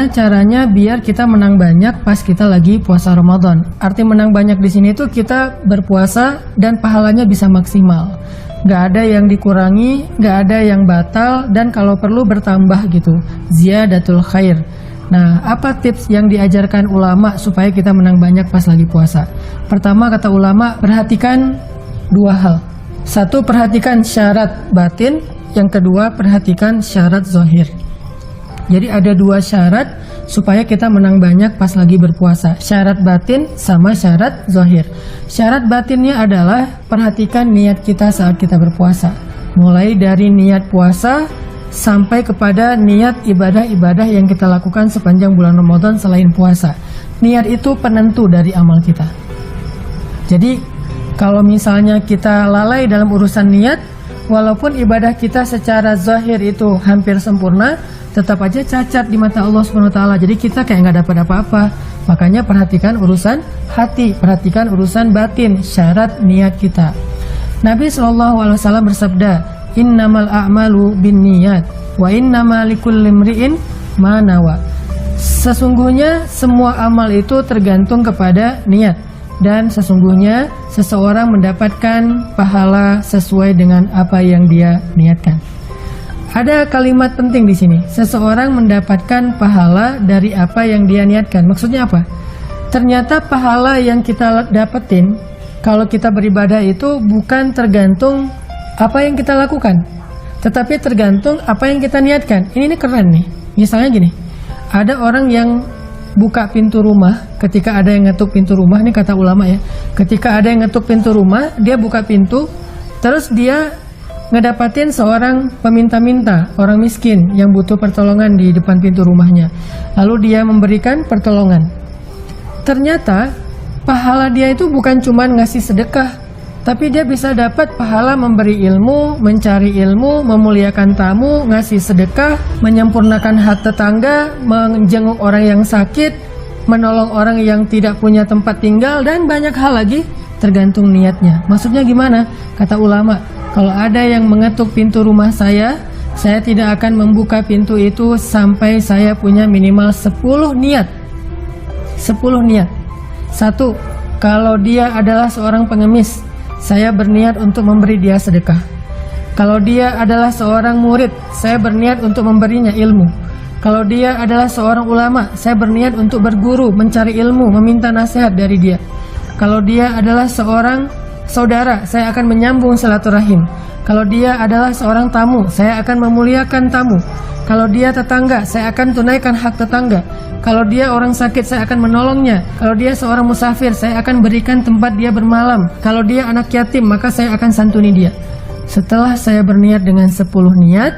gimana caranya biar kita menang banyak pas kita lagi puasa Ramadan. Arti menang banyak di sini tuh kita berpuasa dan pahalanya bisa maksimal. Gak ada yang dikurangi, gak ada yang batal, dan kalau perlu bertambah gitu. Ziyadatul khair. Nah, apa tips yang diajarkan ulama supaya kita menang banyak pas lagi puasa? Pertama, kata ulama, perhatikan dua hal. Satu, perhatikan syarat batin. Yang kedua, perhatikan syarat zahir. Jadi ada dua syarat supaya kita menang banyak pas lagi berpuasa. Syarat batin sama syarat zahir. Syarat batinnya adalah perhatikan niat kita saat kita berpuasa. Mulai dari niat puasa sampai kepada niat ibadah-ibadah yang kita lakukan sepanjang bulan Ramadan selain puasa. Niat itu penentu dari amal kita. Jadi kalau misalnya kita lalai dalam urusan niat, walaupun ibadah kita secara zahir itu hampir sempurna, tetap aja cacat di mata Allah SWT. Jadi kita kayak nggak dapat apa-apa. Makanya perhatikan urusan hati, perhatikan urusan batin, syarat niat kita. Nabi SAW bersabda, innamal a'malu binniyat wa innamal likulli imri'in ma nawa. Sesungguhnya semua amal itu tergantung kepada niat, dan sesungguhnya seseorang mendapatkan pahala sesuai dengan apa yang dia niatkan. Ada kalimat penting di sini. Seseorang mendapatkan pahala dari apa yang dia niatkan. Maksudnya apa? Ternyata pahala yang kita dapetin kalau kita beribadah itu bukan tergantung apa yang kita lakukan, tetapi tergantung apa yang kita niatkan. Ini keren nih. Misalnya gini, ada orang yang buka pintu rumah ketika ada yang ngetuk pintu rumah. Ini kata ulama ya. Ketika ada yang ngetuk pintu rumah, dia buka pintu, terus dia ngedapatin seorang peminta-minta, orang miskin yang butuh pertolongan di depan pintu rumahnya. Lalu dia memberikan pertolongan. Ternyata pahala dia itu bukan cuma ngasih sedekah, tapi dia bisa dapat pahala memberi ilmu, mencari ilmu, memuliakan tamu, ngasih sedekah, menyempurnakan hak tetangga, menjenguk orang yang sakit, menolong orang yang tidak punya tempat tinggal, dan banyak hal lagi, tergantung niatnya. Maksudnya gimana? Kata ulama, kalau ada yang mengetuk pintu rumah saya tidak akan membuka pintu itu sampai saya punya minimal 10 niat. 10 niat. 1. Kalau dia adalah seorang pengemis, saya berniat untuk memberi dia sedekah. Kalau dia adalah seorang murid, saya berniat untuk memberinya ilmu. Kalau dia adalah seorang ulama, saya berniat untuk berguru, mencari ilmu, meminta nasihat dari dia. Kalau dia adalah seorang saudara, saya akan menyambung silaturahim. Kalau dia adalah seorang tamu, saya akan memuliakan tamu. Kalau dia tetangga, saya akan tunaikan hak tetangga. Kalau dia orang sakit, saya akan menolongnya. Kalau dia seorang musafir, saya akan berikan tempat dia bermalam. Kalau dia anak yatim, maka saya akan santuni dia. Setelah saya berniat dengan 10 niat,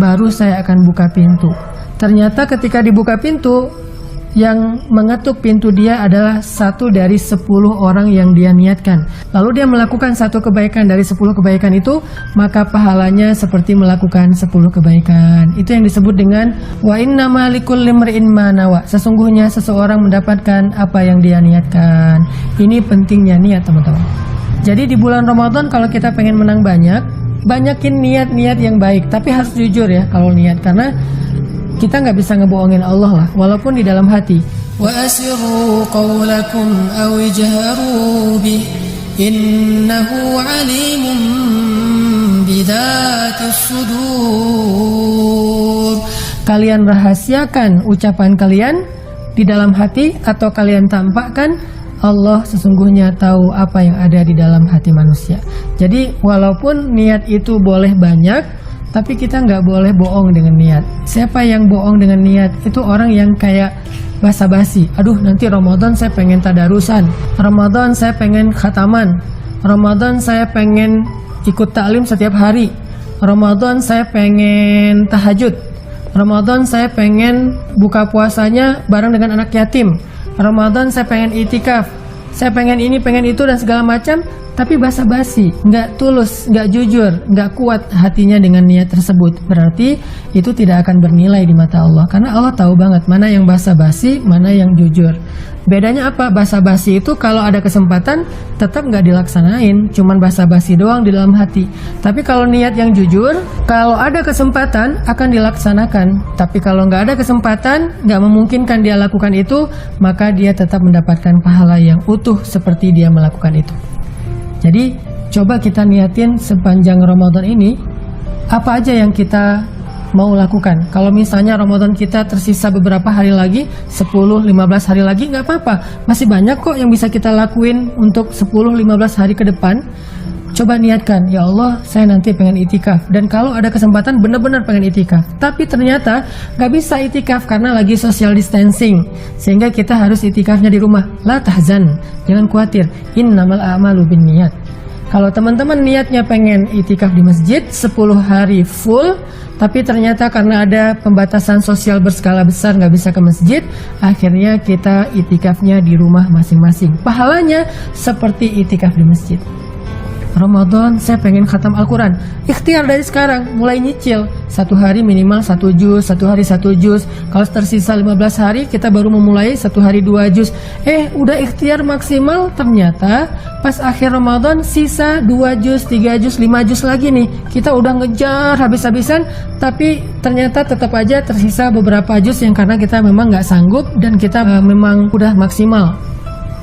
baru saya akan buka pintu. Ternyata ketika dibuka pintu, yang mengetuk pintu dia adalah 1 dari 10 orang yang dia niatkan. Lalu dia melakukan 1 kebaikan dari 10 kebaikan itu, maka pahalanya seperti melakukan 10 kebaikan. Itu yang disebut dengan wa innama likulli imri'in ma nawa. Sesungguhnya seseorang mendapatkan apa yang dia niatkan. Ini pentingnya niat, teman-teman. Jadi di bulan Ramadan kalau kita pengen menang banyak, banyakin niat-niat yang baik. Tapi harus jujur ya kalau niat, karena kita nggak bisa ngebohongin Allah lah, walaupun di dalam hati. Wa asirru qawlakum aw ijharu bih innahu alimun bidzatis sudur. Kalian rahasiakan ucapan kalian di dalam hati atau kalian tampakkan, Allah sesungguhnya tahu apa yang ada di dalam hati manusia. Jadi walaupun niat itu boleh banyak, tapi kita nggak boleh bohong dengan niat. Siapa yang bohong dengan niat? Itu orang yang kayak basa-basi. Aduh, nanti Ramadan saya pengen tadarusan, Ramadan saya pengen khataman, Ramadan saya pengen ikut taklim setiap hari, Ramadan saya pengen tahajud, Ramadan saya pengen buka puasanya bareng dengan anak yatim, Ramadan saya pengen itikaf, saya pengen ini, pengen itu, dan segala macam. tapi basa-basi, nggak tulus, nggak jujur, nggak kuat hatinya dengan niat tersebut, berarti itu tidak akan bernilai di mata Allah. Karena Allah tahu banget mana yang basa-basi, mana yang jujur. Bedanya apa? Basa-basi itu kalau ada kesempatan tetap nggak dilaksanain, cuman basa-basi doang di dalam hati. Tapi kalau niat yang jujur, kalau ada kesempatan akan dilaksanakan. Tapi kalau nggak ada kesempatan, nggak memungkinkan dia lakukan itu, maka dia tetap mendapatkan pahala yang utuh seperti dia melakukan itu. Jadi coba kita niatin sepanjang Ramadan ini, apa aja yang kita mau lakukan. Kalau misalnya Ramadan kita tersisa beberapa hari lagi, 10-15 hari lagi, nggak apa-apa. Masih banyak kok yang bisa kita lakuin untuk 10-15 hari ke depan. Coba niatkan, ya Allah, saya nanti pengen itikaf. Dan kalau ada kesempatan benar-benar pengen itikaf. Tapi ternyata nggak bisa itikaf karena lagi social distancing. Sehingga kita harus itikafnya di rumah. La tahzan, jangan khawatir. Innamal a'malu binniyat. Kalau teman-teman niatnya pengen itikaf di masjid 10 hari full, tapi ternyata karena ada pembatasan sosial berskala besar nggak bisa ke masjid, akhirnya kita itikafnya di rumah masing-masing. Pahalanya seperti itikaf di masjid. Ramadan saya pengen khatam Al-Quran, ikhtiar dari sekarang, mulai nyicil. 1 hari minimal 1 juz, 1 hari 1 juz. Kalau tersisa 15 hari kita baru memulai 1 hari 2 juz. Udah ikhtiar maksimal, ternyata pas akhir Ramadan sisa 2 juz, 3 juz, 5 juz lagi nih. Kita udah ngejar habis-habisan, tapi ternyata tetap aja tersisa beberapa juz yang karena kita memang nggak sanggup dan kita memang udah maksimal.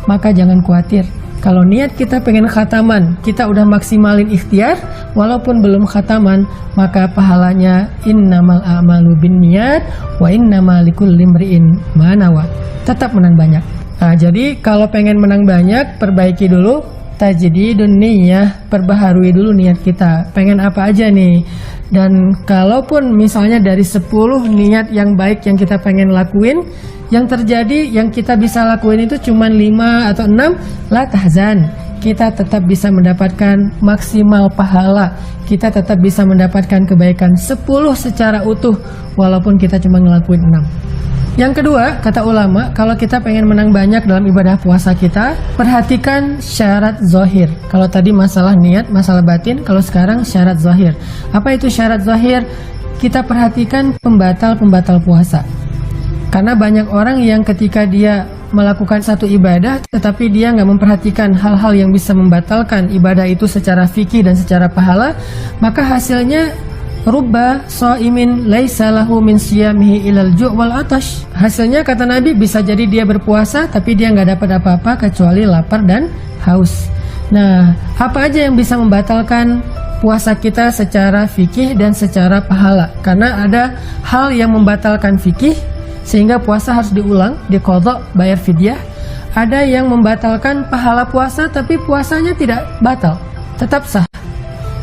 Maka jangan khawatir. Kalau niat kita pengen khataman, kita udah maksimalin ikhtiar, walaupun belum khataman, maka pahalanya innamal a'malu binniyat wa innamal likulli imri'in ma nawa. Tetap menang banyak. Nah, jadi kalau pengen menang banyak, perbaiki dulu tajdidun niyah, perbaharui dulu niat kita. Pengen apa aja nih? Dan kalaupun misalnya dari 10 niat yang baik yang kita pengen lakuin, yang terjadi yang kita bisa lakuin itu cuma 5 atau 6, la tahzan. Kita tetap bisa mendapatkan maksimal pahala. Kita tetap bisa mendapatkan kebaikan 10 secara utuh walaupun kita cuma ngelakuin 6. Yang kedua, kata ulama, kalau kita pengen menang banyak dalam ibadah puasa kita, perhatikan syarat zahir. Kalau tadi masalah niat, masalah batin, kalau sekarang syarat zahir. Apa itu syarat zahir? Kita perhatikan pembatal-pembatal puasa. Karena banyak orang yang ketika dia melakukan satu ibadah, tetapi dia nggak memperhatikan hal-hal yang bisa membatalkan ibadah itu secara fikih dan secara pahala, maka hasilnya rubba shaimin laisa lahu min siyamihi ilal ju' wal atash. Hasilnya kata Nabi bisa jadi dia berpuasa tapi dia nggak dapat apa-apa kecuali lapar dan haus. Nah, apa aja yang bisa membatalkan puasa kita secara fikih dan secara pahala? Karena ada hal yang membatalkan fikih sehingga puasa harus diulang, diqadha, bayar fidyah. Ada yang membatalkan pahala puasa tapi puasanya tidak batal, tetap sah.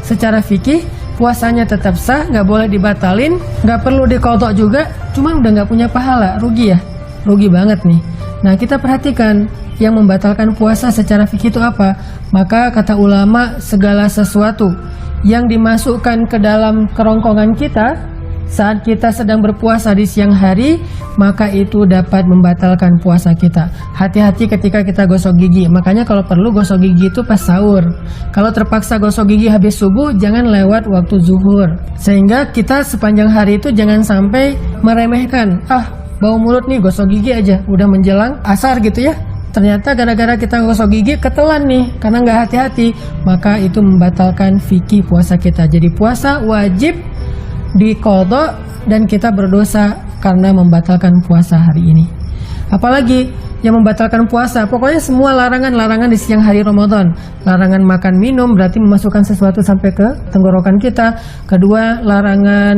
Secara fikih puasanya tetap sah, nggak boleh dibatalin, nggak perlu diqadha juga, cuman udah nggak punya pahala, rugi ya, rugi banget nih. Nah, kita perhatikan yang membatalkan puasa secara fikih itu apa. Maka kata ulama, segala sesuatu yang dimasukkan ke dalam kerongkongan kita saat kita sedang berpuasa di siang hari, maka itu dapat membatalkan puasa kita. Hati-hati ketika kita gosok gigi. Makanya kalau perlu gosok gigi itu pas sahur. Kalau terpaksa gosok gigi habis subuh, jangan lewat waktu zuhur. Sehingga kita sepanjang hari itu jangan sampai meremehkan. Bau mulut nih, gosok gigi aja. Udah menjelang asar gitu ya. Ternyata gara-gara kita gosok gigi ketelan nih karena nggak hati-hati. Maka itu membatalkan fikih puasa kita. Jadi puasa wajib diqadha dan kita berdosa karena membatalkan puasa hari ini. Apalagi yang membatalkan puasa, pokoknya semua larangan-larangan di siang hari Ramadan. Larangan makan minum berarti memasukkan sesuatu sampai ke tenggorokan kita. Kedua, larangan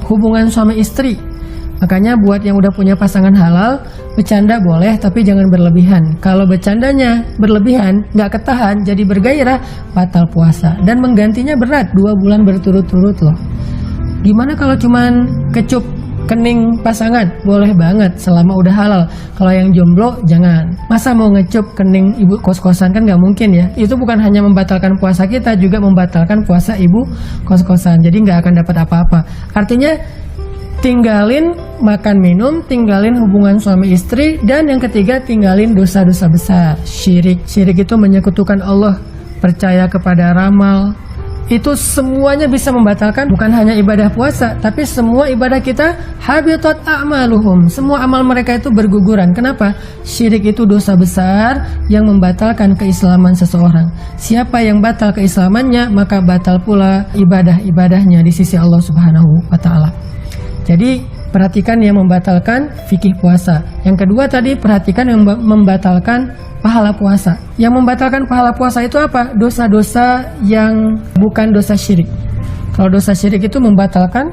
hubungan suami istri. Makanya buat yang udah punya pasangan halal, bercanda boleh tapi jangan berlebihan. Kalau bercandanya berlebihan, nggak ketahan, jadi bergairah, batal puasa. Dan menggantinya berat, 2 bulan berturut-turut loh. Gimana kalau cuman kecup kening pasangan? Boleh banget selama udah halal. Kalau yang jomblo jangan. Masa mau ngecup kening ibu kos-kosan, kan nggak mungkin ya. Itu bukan hanya membatalkan puasa kita, juga membatalkan puasa ibu kos-kosan. Jadi nggak akan dapat apa-apa. Artinya tinggalin makan minum, tinggalin hubungan suami istri, dan yang ketiga tinggalin dosa-dosa besar. Syirik. Syirik itu menyekutukan Allah. percaya kepada ramal, itu semuanya bisa membatalkan bukan hanya ibadah puasa, tapi semua ibadah kita. Habitat a'maluhum, semua amal mereka itu berguguran. Kenapa? Syirik itu dosa besar yang membatalkan keislaman seseorang. Siapa yang batal keislamannya, maka batal pula ibadah-ibadahnya di sisi Allah Subhanahu wa ta'ala. Jadi perhatikan yang membatalkan fikih puasa. Yang kedua tadi, perhatikan yang membatalkan pahala puasa. Yang membatalkan pahala puasa itu apa? Dosa-dosa yang bukan dosa syirik. Kalau dosa syirik itu membatalkan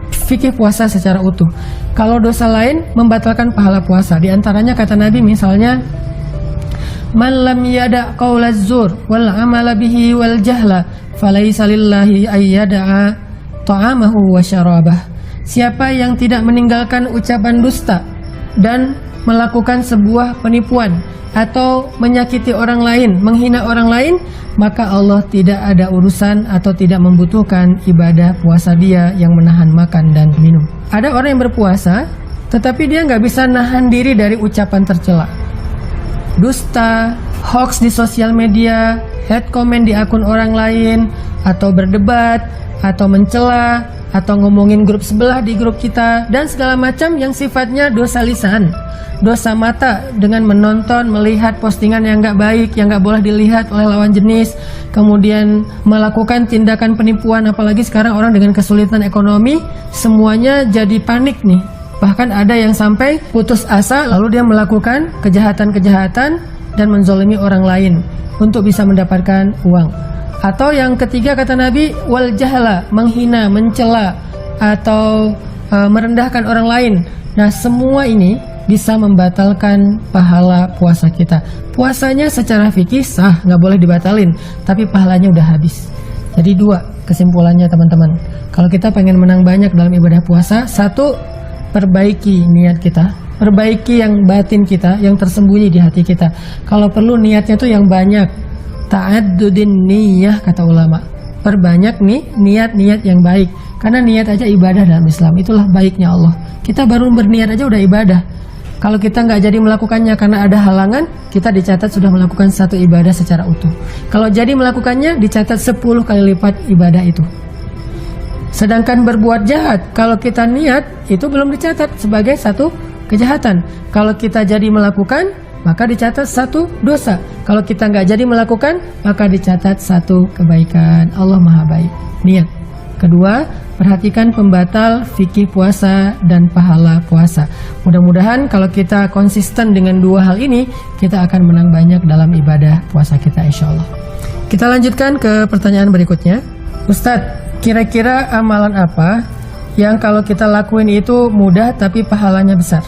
fikih puasa secara utuh. Kalau dosa lain membatalkan pahala puasa. Di antaranya kata Nabi misalnya, man lam yada' qaulaz zur wal amala bihi wal jahla falaisa lillahi ayyada'a ta'amahu wa syarabah. Siapa yang tidak meninggalkan ucapan dusta dan melakukan sebuah penipuan atau menyakiti orang lain, menghina orang lain, maka Allah tidak ada urusan atau tidak membutuhkan ibadah puasa dia yang menahan makan dan minum. Ada orang yang berpuasa, tetapi dia nggak bisa nahan diri dari ucapan tercela, dusta, hoax di sosial media, hate comment di akun orang lain, atau berdebat, atau mencela, atau ngomongin grup sebelah di grup kita, dan segala macam yang sifatnya dosa lisan, dosa mata dengan menonton, melihat postingan yang nggak baik, yang nggak boleh dilihat oleh lawan jenis, kemudian melakukan tindakan penipuan. Apalagi sekarang orang dengan kesulitan ekonomi, semuanya jadi panik nih. Bahkan ada yang sampai putus asa, lalu dia melakukan kejahatan-kejahatan dan menzolimi orang lain untuk bisa mendapatkan uang. Atau yang ketiga kata Nabi, wal jahla, menghina, mencela, atau merendahkan orang lain. Nah, semua ini bisa membatalkan pahala puasa kita. Puasanya secara fikih sah, nggak boleh dibatalin, tapi pahalanya udah habis. Jadi dua kesimpulannya teman-teman. Kalau kita pengen menang banyak dalam ibadah puasa, satu, perbaiki niat kita, perbaiki yang batin kita, yang tersembunyi di hati kita. Kalau perlu niatnya tuh yang banyak. Ta'addudin niyah kata ulama. Perbanyak nih niat-niat yang baik. Karena niat aja ibadah dalam Islam. Itulah baiknya Allah. Kita baru berniat aja udah ibadah. Kalau kita nggak jadi melakukannya karena ada halangan, kita dicatat sudah melakukan satu ibadah secara utuh. Kalau jadi melakukannya, dicatat 10 kali lipat ibadah itu. Sedangkan berbuat jahat, kalau kita niat, itu belum dicatat sebagai satu kejahatan. Kalau kita jadi melakukan, maka dicatat satu dosa. Kalau kita nggak jadi melakukan, maka dicatat satu kebaikan. Allah Maha Baik. Niat. Kedua, perhatikan pembatal fikih puasa dan pahala puasa. Mudah-mudahan kalau kita konsisten dengan dua hal ini, kita akan menang banyak dalam ibadah puasa kita insya Allah. Kita lanjutkan ke pertanyaan berikutnya. Ustadz, kira-kira amalan apa yang kalau kita lakuin itu mudah tapi pahalanya besar?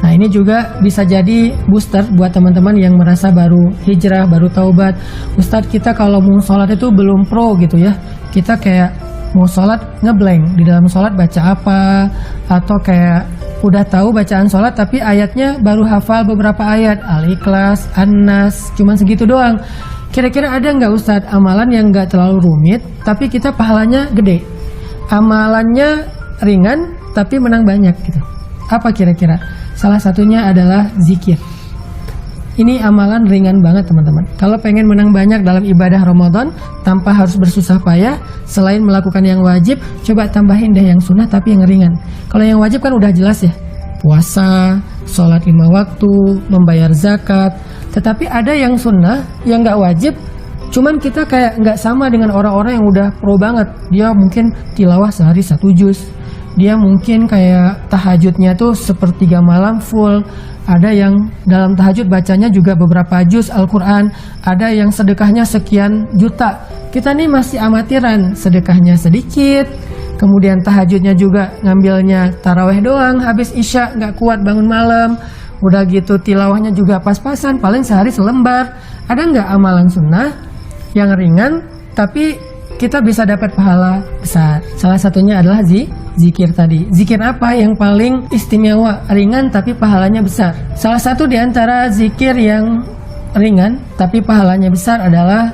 Nah, ini juga bisa jadi booster buat teman-teman yang merasa baru hijrah, baru taubat. Ustadz, kita kalau mau sholat itu belum pro gitu ya. Kita kayak mau sholat ngeblank, di dalam sholat baca apa, atau kayak udah tahu bacaan sholat tapi ayatnya baru hafal beberapa ayat, Al-Ikhlas, An-Nas, cuman segitu doang. Kira-kira ada nggak Ustadz amalan yang nggak terlalu rumit tapi kita pahalanya gede, amalannya ringan tapi menang banyak gitu? Apa kira-kira? Salah satunya adalah zikir. Ini amalan ringan banget teman-teman. Kalau pengen menang banyak dalam ibadah Ramadan tanpa harus bersusah payah, selain melakukan yang wajib, coba tambahin deh yang sunnah tapi yang ringan. Kalau yang wajib kan udah jelas ya, puasa, sholat 5 waktu, membayar zakat. Tetapi ada yang sunnah, yang nggak wajib, cuman kita kayak nggak sama dengan orang-orang yang udah pro banget. Dia mungkin tilawah sehari 1 juz, dia mungkin kayak tahajudnya tuh sepertiga malam full. Ada yang dalam tahajud bacanya juga beberapa juz Al-Quran. Ada yang sedekahnya sekian juta. Kita nih masih amatiran, sedekahnya sedikit, kemudian tahajudnya juga ngambilnya taraweh doang, habis isya nggak kuat bangun malam. Udah gitu tilawahnya juga pas-pasan, paling sehari selembar. Ada nggak amalan sunnah yang ringan tapi kita bisa dapat pahala besar? Salah satunya adalah zikir tadi. Zikir apa yang paling istimewa, ringan tapi pahalanya besar? Salah satu di antara zikir yang ringan tapi pahalanya besar adalah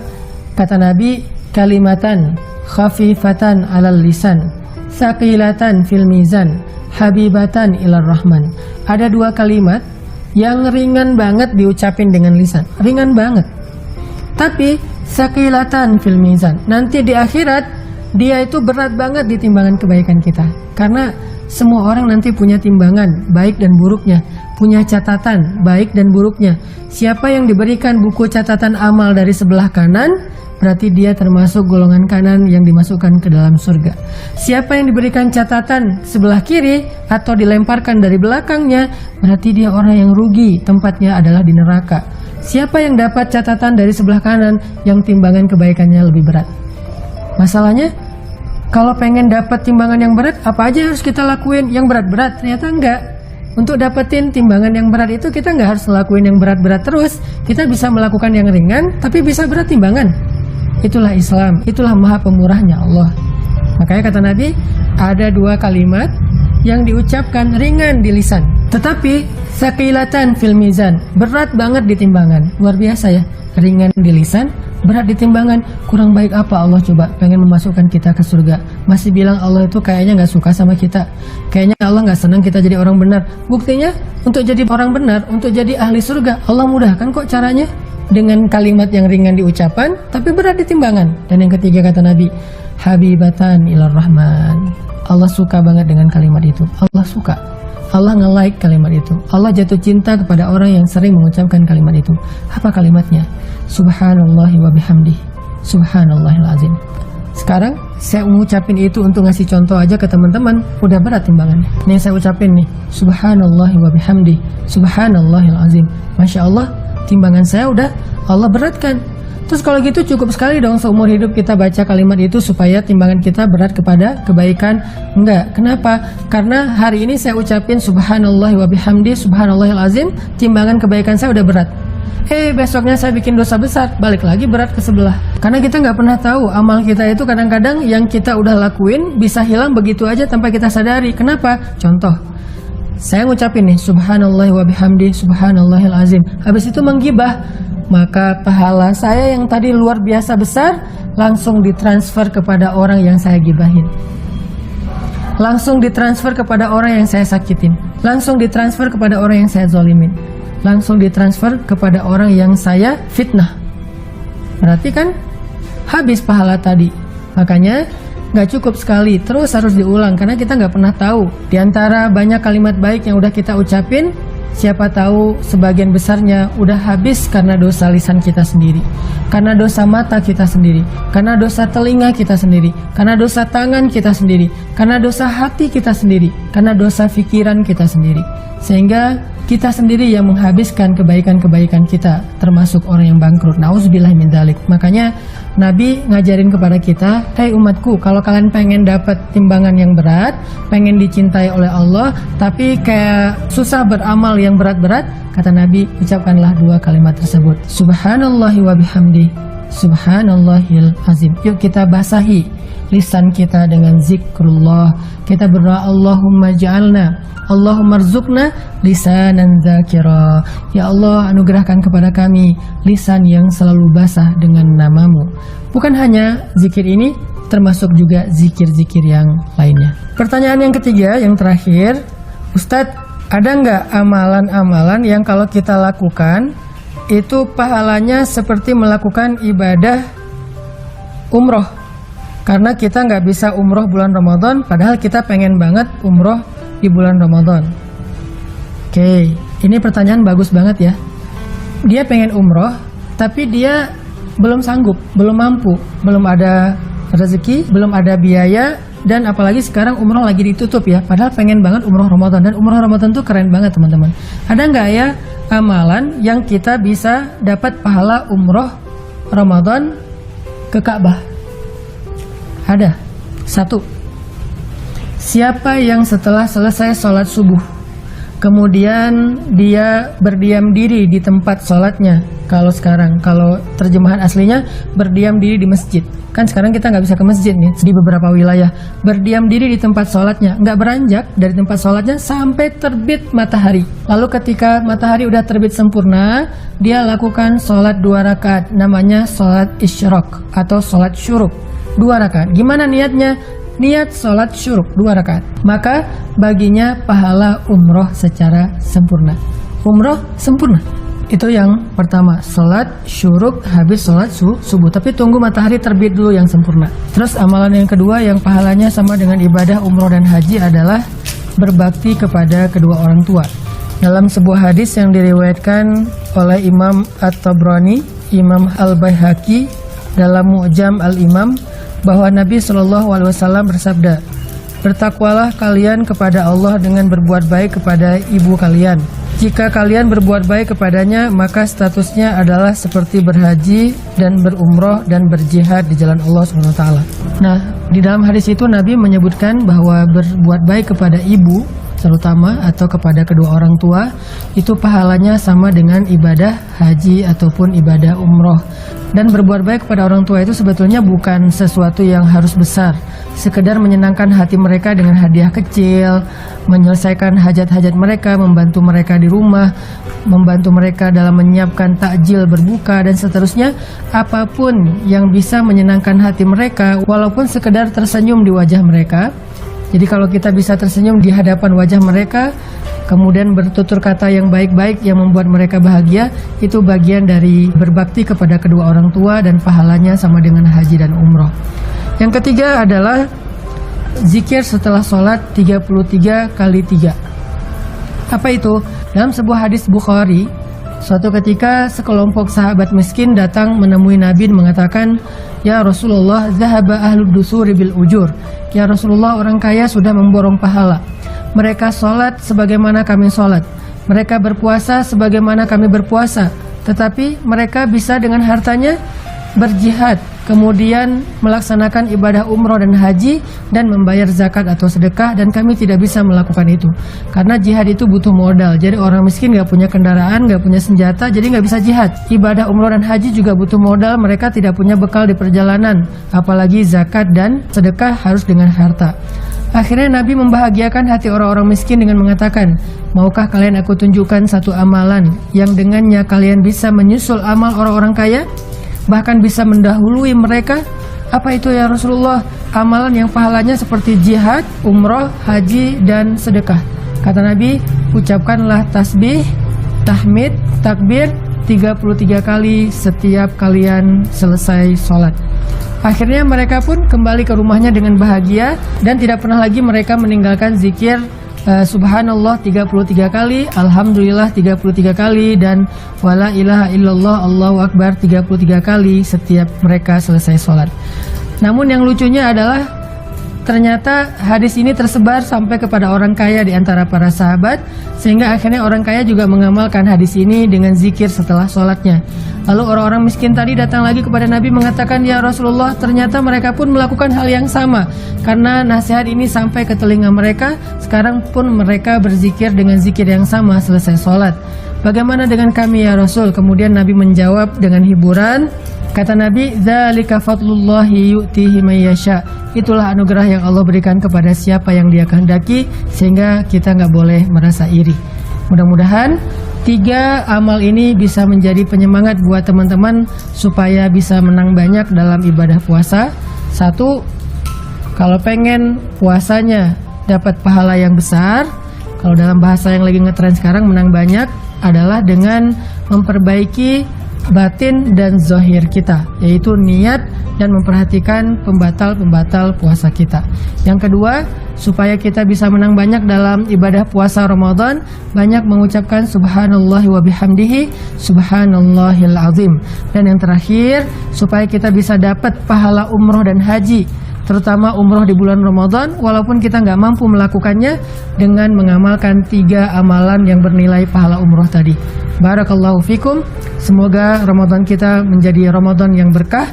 kata Nabi, kalimatan khafifatan alal lisan, saqilatan fil mizan, habibatan ilar rahman. Ada 2 kalimat yang ringan banget diucapin dengan lisan, ringan banget, Tapi sakilatan fil mizan, nanti di akhirat dia itu berat banget di timbangan kebaikan kita. Karena semua orang nanti punya timbangan baik dan buruknya, punya catatan baik dan buruknya. Siapa yang diberikan buku catatan amal dari sebelah kanan, berarti dia termasuk golongan kanan yang dimasukkan ke dalam surga. Siapa yang diberikan catatan sebelah kiri atau dilemparkan dari belakangnya, berarti dia orang yang rugi, tempatnya adalah di neraka. Siapa yang dapat catatan dari sebelah kanan, yang timbangan kebaikannya lebih berat. Masalahnya, kalau pengen dapat timbangan yang berat, apa aja harus kita lakuin yang berat-berat? Ternyata enggak. Untuk dapetin timbangan yang berat itu kita enggak harus lakuin yang berat-berat terus. Kita bisa melakukan yang ringan, tapi bisa berat timbangan. Itulah Islam, itulah maha pemurahnya Allah. Makanya kata Nabi, ada 2 kalimat yang diucapkan ringan di lisan, tetapi sakilatan fil mizan, berat banget di timbangan. Luar biasa ya, ringan di lisan, berat di timbangan. Kurang baik apa Allah coba pengen memasukkan kita ke surga, masih bilang Allah itu kayaknya gak suka sama kita, kayaknya Allah gak senang kita jadi orang benar. Buktinya untuk jadi orang benar, untuk jadi ahli surga, Allah mudahkan kok caranya, dengan kalimat yang ringan di ucapan tapi berat di timbangan. Dan yang ketiga kata Nabi, habibatan ilar rahman, Allah suka banget dengan kalimat itu. Allah suka, Allah nge-like kalimat itu. Allah jatuh cinta kepada orang yang sering mengucapkan kalimat itu. Apa kalimatnya? Subhanallah wa bihamdih, subhanallahil azim. Sekarang saya mengucapin itu untuk ngasih contoh aja ke teman-teman, udah berat timbangannya. Ini yang saya ucapin nih, subhanallah wa bihamdih, subhanallahil azim. Masya Allah, timbangan saya udah Allah beratkan. Terus kalau gitu cukup sekali dong seumur hidup kita baca kalimat itu supaya timbangan kita berat kepada kebaikan? Enggak. Kenapa? Karena hari ini saya ucapin subhanallah wa bihamdi subhanallahil azim, timbangan kebaikan saya udah berat. Besoknya saya bikin dosa besar, balik lagi berat ke sebelah. Karena kita nggak pernah tahu amal kita itu kadang-kadang yang kita udah lakuin bisa hilang begitu aja tanpa kita sadari. Kenapa? Contoh, saya ngucapin nih subhanallah wa bihamdi subhanallahil azim, habis itu menggibah, maka pahala saya yang tadi luar biasa besar langsung ditransfer kepada orang yang saya gibahin, langsung ditransfer kepada orang yang saya sakitin, langsung ditransfer kepada orang yang saya zolimin, langsung ditransfer kepada orang yang saya fitnah. Berarti kan habis pahala tadi. Makanya gak cukup sekali, terus harus diulang. Karena kita gak pernah tahu, di antara banyak kalimat baik yang udah kita ucapin, siapa tahu sebagian besarnya udah habis karena dosa lisan kita sendiri, karena dosa mata kita sendiri, karena dosa telinga kita sendiri, karena dosa tangan kita sendiri, karena dosa hati kita sendiri, karena dosa pikiran kita sendiri. Sehingga kita sendiri yang menghabiskan kebaikan-kebaikan kita, termasuk orang yang bangkrut. Nauzubillah min dzalik. Makanya Nabi ngajarin kepada kita, "Hei umatku, kalau kalian pengen dapat timbangan yang berat, pengen dicintai oleh Allah, tapi kayak susah beramal yang berat-berat," kata Nabi, ucapkanlah 2 kalimat tersebut. Subhanallahi wa bihamdi, subhanallahil azim. Yuk kita basahi lisan kita dengan zikrullah. Kita berdoa, Allahumma ja'alna, Allahumma rzuqna lisanan dzakira. Ya Allah, anugerahkan kepada kami lisan yang selalu basah dengan namamu. Bukan hanya zikir ini, termasuk juga zikir-zikir yang lainnya. Pertanyaan yang ketiga, yang terakhir, Ustadz, ada nggak amalan-amalan yang kalau kita lakukan itu pahalanya seperti melakukan ibadah umroh? Karena kita nggak bisa umroh bulan Ramadan, padahal kita pengen banget umroh di bulan Ramadan. Oke, ini pertanyaan bagus banget ya. Dia pengen umroh, tapi dia belum sanggup, belum mampu, belum ada rezeki, belum ada biaya, dan apalagi sekarang umroh lagi ditutup ya. Padahal pengen banget umroh Ramadan, dan umroh Ramadan tuh keren banget teman-teman. Ada nggak ya amalan yang kita bisa dapat pahala umroh Ramadan ke Ka'bah? Ada. 1. Siapa yang setelah selesai sholat subuh, kemudian dia berdiam diri di tempat sholatnya. Kalau sekarang, kalau terjemahan aslinya berdiam diri di masjid. Kan sekarang kita nggak bisa ke masjid nih, di beberapa wilayah. Berdiam diri di tempat sholatnya, nggak beranjak dari tempat sholatnya sampai terbit matahari. Lalu ketika matahari udah terbit sempurna, dia lakukan sholat 2 rakaat, namanya sholat isyraq atau sholat syuruk. 2 rakaat. Gimana niatnya? Niat sholat syuruk 2 rakaat. Maka baginya pahala umroh secara sempurna. Umroh sempurna. Itu yang pertama, sholat syuruk habis sholat subuh. Tapi tunggu matahari terbit dulu yang sempurna. Terus amalan yang kedua yang pahalanya sama dengan ibadah umroh dan haji adalah berbakti kepada kedua orang tua. Dalam sebuah hadis yang diriwayatkan oleh Imam At-Tabrani, Imam Al-Baihaqi dalam Mu'jam Al-Imam, bahwa Nabi SAW bersabda, "Bertakwalah kalian kepada Allah dengan berbuat baik kepada ibu kalian. Jika kalian berbuat baik kepadanya, maka statusnya adalah seperti berhaji dan berumroh dan berjihad di jalan Allah SWT." Nah, di dalam hadis itu Nabi menyebutkan bahwa berbuat baik kepada ibu terutama atau kepada kedua orang tua itu pahalanya sama dengan ibadah haji ataupun ibadah umroh. Dan berbuat baik kepada orang tua itu sebetulnya bukan sesuatu yang harus besar, sekedar menyenangkan hati mereka dengan hadiah kecil, menyelesaikan hajat-hajat mereka, membantu mereka di rumah, membantu mereka dalam menyiapkan takjil berbuka dan seterusnya. Apapun yang bisa menyenangkan hati mereka, walaupun sekedar tersenyum di wajah mereka. Jadi kalau kita bisa tersenyum di hadapan wajah mereka, kemudian bertutur kata yang baik-baik yang membuat mereka bahagia, itu bagian dari berbakti kepada kedua orang tua dan pahalanya sama dengan haji dan umroh. Yang ketiga adalah zikir setelah sholat 33 kali 3. Apa itu? Dalam sebuah hadis Bukhari, suatu ketika sekelompok sahabat miskin datang menemui Nabi dan mengatakan, "Ya Rasulullah, zahaba ahlud dusuri bil ujur." Ya Rasulullah, orang kaya sudah memborong pahala. Mereka sholat sebagaimana kami sholat. Mereka berpuasa sebagaimana kami berpuasa. Tetapi mereka bisa dengan hartanya berjihad, kemudian melaksanakan ibadah umroh dan haji, dan membayar zakat atau sedekah, dan kami tidak bisa melakukan itu. Karena jihad itu butuh modal. Jadi orang miskin gak punya kendaraan, gak punya senjata, jadi gak bisa jihad. Ibadah umroh dan haji juga butuh modal, mereka tidak punya bekal di perjalanan. Apalagi zakat dan sedekah harus dengan harta. Akhirnya Nabi membahagiakan hati orang-orang miskin dengan mengatakan, "Maukah kalian aku tunjukkan satu amalan yang dengannya kalian bisa menyusul amal orang-orang kaya? Bahkan bisa mendahului mereka." "Apa itu ya Rasulullah?" "Amalan yang pahalanya seperti jihad, umroh, haji, dan sedekah." Kata Nabi, "Ucapkanlah tasbih, tahmid, takbir 33 kali setiap kalian selesai sholat." Akhirnya mereka pun kembali ke rumahnya dengan bahagia dan tidak pernah lagi mereka meninggalkan zikir Subhanallah 33 kali, Alhamdulillah 33 kali, dan Wala ilaha illallah Allahu Akbar 33 kali setiap mereka selesai sholat. Namun yang lucunya adalah ternyata hadis ini tersebar sampai kepada orang kaya di antara para sahabat, sehingga akhirnya orang kaya juga mengamalkan hadis ini dengan zikir setelah sholatnya. Lalu orang-orang miskin tadi datang lagi kepada Nabi mengatakan, "Ya Rasulullah, ternyata mereka pun melakukan hal yang sama. Karena nasihat ini sampai ke telinga mereka, sekarang pun mereka berzikir dengan zikir yang sama selesai sholat. Bagaimana dengan kami ya Rasul?" Kemudian Nabi menjawab dengan hiburan. Kata Nabi, "Dzalika fadlullahi yu'tihi may yasha." Itulah anugerah yang Allah berikan kepada siapa yang Dia kehendaki, sehingga kita nggak boleh merasa iri. Mudah-mudahan 3 amal ini bisa menjadi penyemangat buat teman-teman supaya bisa menang banyak dalam ibadah puasa. 1, kalau pengen puasanya dapat pahala yang besar, kalau dalam bahasa yang lagi ngetren sekarang menang banyak, adalah dengan memperbaiki batin dan zahir kita, yaitu niat dan memperhatikan pembatal-pembatal puasa kita. Yang kedua, supaya kita bisa menang banyak dalam ibadah puasa Ramadan, banyak mengucapkan subhanallah wa bihamdihi subhanallahil azim. Dan yang terakhir, supaya kita bisa dapat pahala umroh dan haji, terutama umroh di bulan Ramadan, walaupun kita nggak mampu melakukannya, dengan mengamalkan 3 amalan yang bernilai pahala umroh tadi. Barakallahu fikum. Semoga Ramadan kita menjadi Ramadan yang berkah,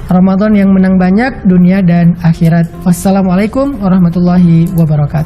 Ramadan yang menang banyak dunia dan akhirat. Wassalamualaikum warahmatullahi wabarakatuh.